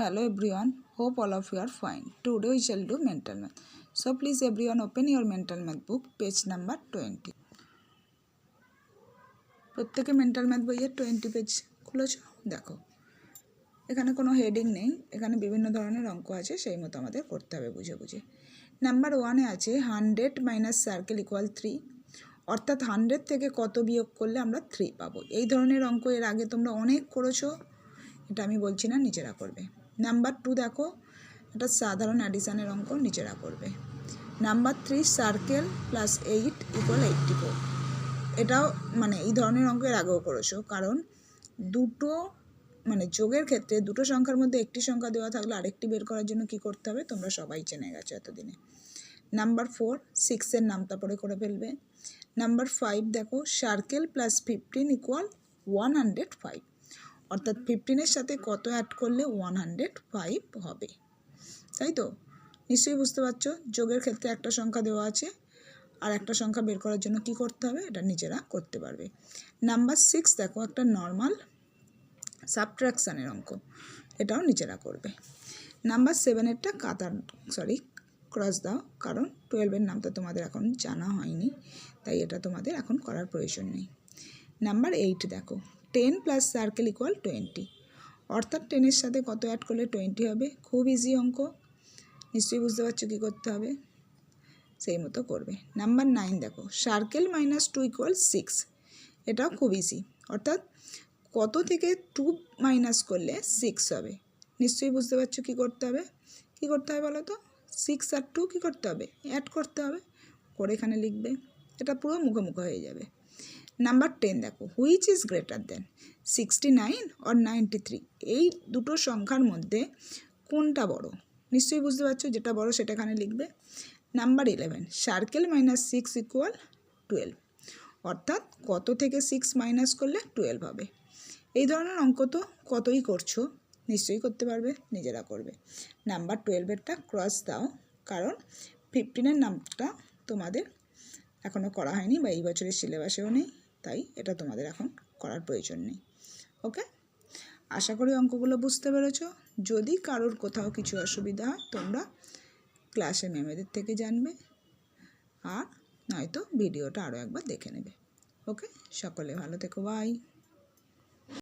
Hello everyone, hope all of you are fine. Today we shall do mental math. So please everyone open your mental math book, page number 20. প্রত্যেকে mental math বইয়ের 20 page খুলেছো, দেখো এখানে কোনো heading নেই, এখানে বিভিন্ন ধরনের অঙ্ক আছে, সেই মতো আমাদের করতে হবে বুঝে বুঝে। নাম্বার 1-এ আছে 100 মাইনাস সার্কেল ইকুয়াল 3, অর্থাৎ 100 থেকে কত বিয়োগ করলে আমরা 3 পাবো। এই ধরনের অঙ্ক এর আগে তোমরা অনেক করেছো, এটা আমি বলছি না, নিজেরা করবে। নাম্বার 2 দেখো, এটা সাধারণ অ্যাডিশানের অঙ্ক, নিজেরা করবে। নাম্বার 3 সার্কেল প্লাস 8 ইকুয়াল 84, এটাও মানে এই ধরনের অঙ্ক এর আগেও করেছো, কারণ দুটো মানে যোগের ক্ষেত্রে দুটো সংখ্যার মধ্যে একটি সংখ্যা দেওয়া থাকলে আরেকটি বের করার জন্য কি করতে হবে তোমরা সবাই জেনে গেছো এতদিনে। নাম্বার 4 6-এর নামতা পড়ে করে ফেলবে। নাম্বার 5 দেখো সার্কেল প্লাস 15 ইকুয়াল 105, অর্থাৎ 15-এর সাথে কত অ্যাড করলে 105 হবে, তাই তো? নিশ্চয়ই বুঝতে পারছো, যোগের ক্ষেত্রে একটা সংখ্যা দেওয়া আছে আর একটা সংখ্যা বের করার জন্য কি করতে হবে, এটা নিজেরা করতে পারবে। নাম্বার 6 দেখো একটা নর্মাল সাবট্রাকশানের অঙ্ক, এটাও নিজেরা করবে। নাম্বার 7-এরটা ক্রস দাও, কারণ 12-এর নামটা তোমাদের এখন জানা হয়নি, তাই এটা তোমাদের এখন করার প্রয়োজন নেই। নাম্বার 8 দেখো 10 প্লাস সার্কেল ইকুয়াল 20, অর্থাৎ 10-এর সাথে কত অ্যাড করলে 20 হবে। খুব ইজি অঙ্ক, নিশ্চয়ই বুঝতে পারছো কী করতে হবে, সেই মতো করবে। নাম্বার 9 দেখো সার্কেল মাইনাস 2 ইকুয়াল 6, এটাও খুব ইজি, অর্থাৎ কত থেকে 2 মাইনাস করলে 6 হবে। নিশ্চয়ই বুঝতে পারছো কী করতে হবে। কী করতে হবে বলো তো, 6 আর 2 কী করতে হবে, অ্যাড করতে হবে, করে এখানে লিখবে, এটা পুরো মুখে মুখে হয়ে যাবে। নাম্বার 10 দেখো which is greater than 69 or 93, এই দুটো সংখ্যার মধ্যে কোনটা বড়। নিশ্চয়ই বুঝতে পারছো, যেটা বড় সেটা এখানে লিখবে। নাম্বার 11 সার্কেল মাইনাস 6 ইকুয়াল 12, অর্থাৎ কত থেকে 6 মাইনাস করলে 12 হবে। এই ধরনের অঙ্ক তো কতই করছো, নিশ্চয়ই করতে পারবে, নিজেরা করবে। নাম্বার 12-এরটা ক্রস দাও, কারণ 15-এর নামটা তোমাদের এখনও করা হয়নি বা এই বছরের সিলেবাসেও নেই, তাই এটা তোমাদের এখন করার প্রয়োজন নেই। ওকে, আশা করি অঙ্কগুলো বুঝতে পেরেছো। যদি কারোর কোথাও কিছু অসুবিধা হয় তোমরা ক্লাসে ম্যামেদের থেকে জানবে, আর নয়তো ভিডিওটা আরও একবার দেখে নেবে। ওকে, সকলে ভালো থেকো, বাই।